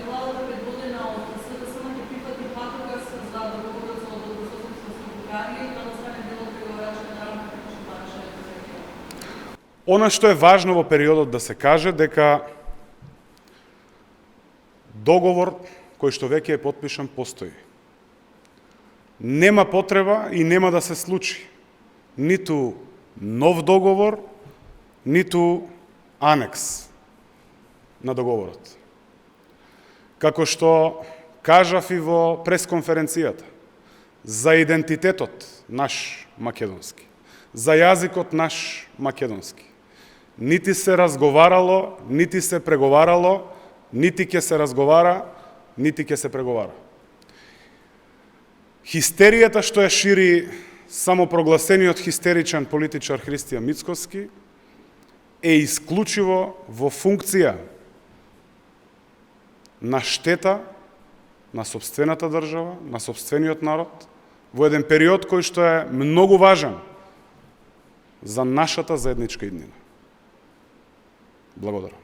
дали владата 5 година од СДСМ ќе прифати патокар за договорот за добрососедство со Бугарија и тоа да стане дел од преговарачката рамка како што бараше Република. Она што е важно во периодот да се каже дека договор кој што веќе е потпишан постои. Нема потреба и нема да се случи ниту нов договор, ниту анекс на договорот. Како што кажав и во пресконференцијата, за идентитетот наш македонски, за јазикот наш македонски, нити се разговарало, нити се преговарало, нити ќе се разговара, нити ќе се преговара. Хистеријата што ја шири самопрогласениот хистеричен политичар Христијан Мицкоски е исклучиво во функција на штета на сопствената држава, на сопствениот народ, во еден период кој што е многу важен за нашата заедничка иднина. Благодарам.